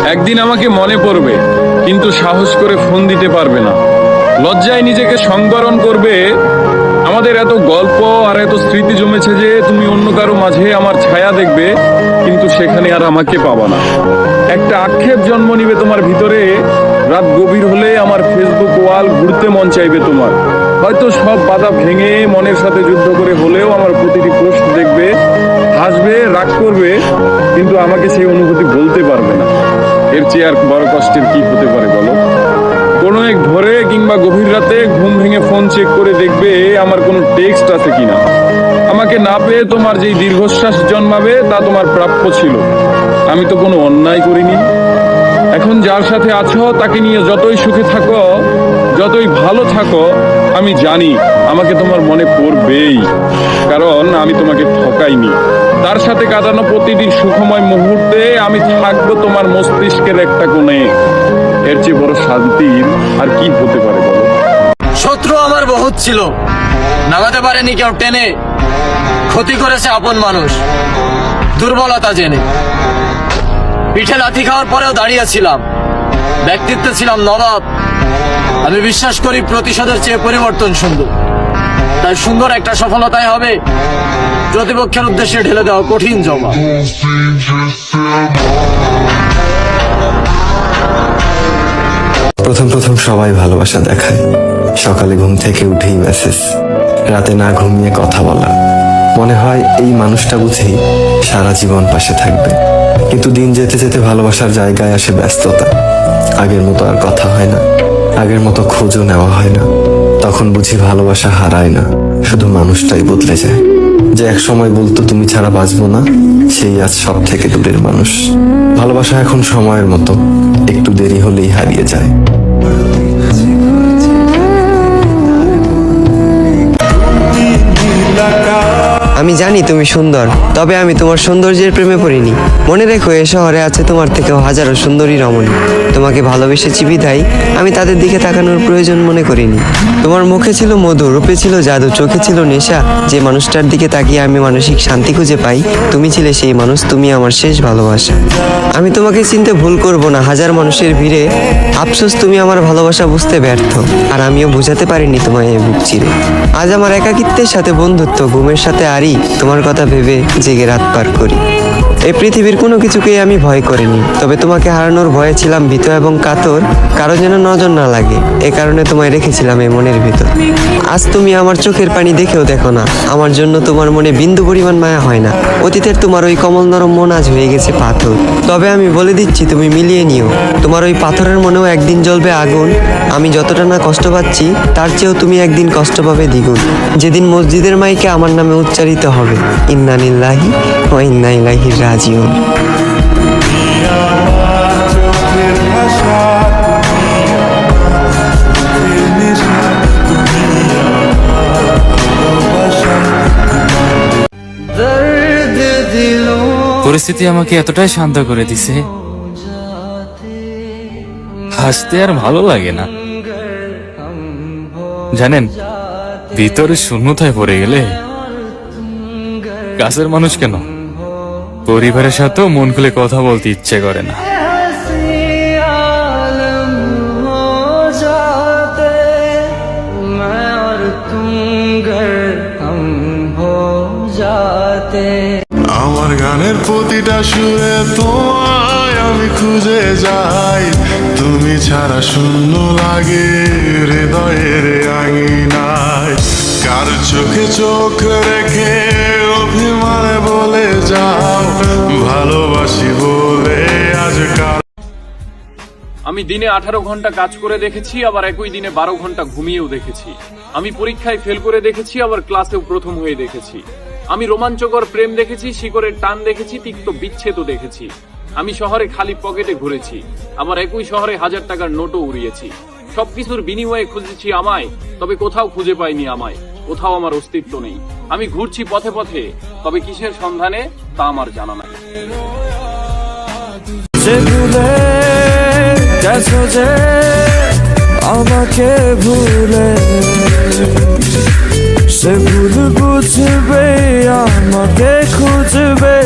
একদিন আমাকে মনে পড়বে, কিন্তু সাহস করে ফোন দিতে পারবে না। লজ্জায় নিজেকে সংবরণ করবে। আমাদের এত গল্প আর এত স্মৃতি জমেছে যে তুমি অন্য কারো মাঝে আমার ছায়া দেখবে, কিন্তু সেখানে আর আমাকে পাবা না। একটা আক্ষেপ জন্ম নিবে তোমার ভিতরে। রাত গভীর হলে আমার ফেসবুক ওয়াল ঘুরতে মন চাইবে তোমার। হয়তো সব বাধা ভেঙে মনের সাথে যুদ্ধ করে হলেও আমার প্রতিটি পোস্ট দেখবে, হাসবে, রাগ করবে, কিন্তু আমাকে সেই অনুভূতি বলতে পারবে না। এর চেয়ে আর বড় কষ্টের কি হতে পারে বলো? কোনো এক ভোরে কিংবা গভীর রাতে ঘুম ভেঙে ফোন চেক করে দেখবে আমার কোনো টেক্সট আছে কিনা। আমাকে না পেয়ে তোমার যেই দীর্ঘশ্বাস জন্মাবে তা তোমার প্রাপ্য ছিল। আমি তো কোনো অন্যায় করিনি। এখন যার সাথে আছো তাকে নিয়ে যতই সুখে থাকো, যতই ভালো থাকো, আমি জানি আমাকে তোমার মনে পড়বেই, কারণ আমি তোমাকে ঠকাইনি। তার সাথে কাটানো প্রতিটি সুখময় মুহূর্তে আমি থাকবো তোমার মস্তিষ্কের একটা কোণে। এর চেয়ে বড় শান্তির আর কি হতে পারে বলো? শত্রু আমার বহুত ছিল, নামাতে পারেনি কেউ টেনে। ক্ষতি করেছে আপন মানুষ দুর্বলতা জেনে। পিঠে লাথি খাওয়ার পরেও দাঁড়িয়েছিলাম, ব্যক্তিত্বে ছিলাম নবাব। আমি বিশ্বাস করি প্রতিশোধের চেয়ে পরিবর্তন সুন্দর। তাই সুন্দর একটা সফলতাই হবে প্রতিপক্ষের উদ্দেশ্যে ঢেলে দেওয়া কঠিন জবাব। প্রথম প্রথম সবাই ভালোবাসা দেখায়, সকালে ঘুম থেকে উঠেই মেসেজ, রাতে না ঘুমিয়ে কথা বলা। মনে হয় এই মানুষটা বুঝেই সারা জীবন পাশে থাকবে। কিন্তু দিন যেতে যেতে ভালোবাসার জায়গায় আসে ব্যস্ততা। আগের মতো আর কথা হয় না, আগের মতো খোঁজও নেওয়া হয় না। তখন বুঝি ভালোবাসা হারায় না, শুধু মানুষটাই বদলে যায়। যে এক সময় বলতো তুমি ছাড়া বাঁচবো না, সেই আজ সব থেকে দূরের মানুষ। ভালোবাসা এখন সময়ের মতো, একটু দেরি হলেই হারিয়ে যায়। আমি জানি তুমি সুন্দর, তবে আমি তোমার সৌন্দর্যের প্রেমে পড়িনি। মনে রেখো, এ শহরে আছে তোমার থেকেও হাজারো সুন্দরী রমণী। তোমাকে ভালোবেসেছি বিধায় আমি তাদের দিকে তাকানোর প্রয়োজন মনে করিনি। তোমার মুখে ছিল মধু, রূপে ছিল জাদু, চোখে ছিল নেশা। যে মানুষটার দিকে তাকিয়ে আমি মানসিক শান্তি খুঁজে পাই, তুমি ছিলে সেই মানুষ। তুমি আমার শেষ ভালোবাসা। আমি তোমাকে চিনতে ভুল করব না হাজার মানুষের ভিড়ে। আফসোস তুমি আমার ভালোবাসা বুঝতে ব্যর্থ, আর আমিও বুঝাতে পারিনি তোমায় এই বুক চিরে। আজ আমার একাকিত্বের সাথে বন্ধুত্ব, ঘুমের সাথে আরি, তোমার কথা ভেবে জেগে রাত পার করি। এই পৃথিবীর কোনো কিছুকেই আমি ভয় করিনি, তবে তোমাকে হারানোর ভয়ে ছিলাম ভীত এবং কাতর। কারো যেন নজর না লাগে, এ কারণে তোমায় রেখেছিলাম এই মনের ভিতর। আজ তুমি আমার চোখের পানি দেখেও দেখো না, আমার জন্য তোমার মনে বিন্দু পরিমাণ মায়া হয় না। অতীতের তোমার ওই কমল নরম মন আজ হয়ে গেছে পাথর। তবে আমি বলে দিচ্ছি, তুমি মিলিয়ে নিও, তোমার ওই পাথরের মনেও একদিন জ্বলবে আগুন। আমি যতটা না কষ্ট পাচ্ছি, তার চেয়েও তুমি একদিন কষ্ট পাবে দ্বিগুণ। যেদিন মসজিদের মাইকে আমার নামে উচ্চারিত হবে, ইন্না লিল্লাহি ওয়া ইন্না ইলাইহি রাজিউন। পরিস্থিতি আমাকে এতটাই শান্ত করে দিছে, হাসতে আর ভালো লাগে না। জানেন, ভিতরে শূন্যতায় পড়ে গেলে কাছের মানুষ কেন, পরিবারের সাথেও মন খুলে কথা বলতে ইচ্ছে করে না। আমার গানের প্রতিটা সুরে তোমায় আমি খুঁজে যাই। তুমি ছাড়া শূন্য লাগে হৃদয়ের আঙিনায়। কার চোখে চোখ রেখে অভিমানে বলে যাও, ভালোবাসি বলে আজ কাল। আমি দিনে 18 ঘন্টা কাজ করে দেখেছি, আবার একই দিনে 12 ঘন্টা ঘুমিয়েও দেখেছি। আমি পরীক্ষায় ফেল করে দেখেছি, আবার ক্লাসেও প্রথম হয়ে দেখেছি। আমি রোমাঞ্চকর প্রেম দেখেছি, শিকড়ের টান দেখেছি, তিক্ত বিচ্ছেদও দেখেছি। আমি শহরে খালি পকেটে ঘুরেছি, আবার একই শহরে 1000 টাকার নোটও উড়িয়েছি। সবকিছুর বিনিময়ে খুঁজেছি আমায়, তবে কোথাও খুঁজে পাইনি আমায়। কোথাও আমার অস্তিত্ব নেই। আমি ঘুরছি পথে পথে, তবে কিসের সন্ধানে তা আমার জানা নাই। আমাকে ভুলে সে ভুল বুঝবে, আমাকে খুঁজবে।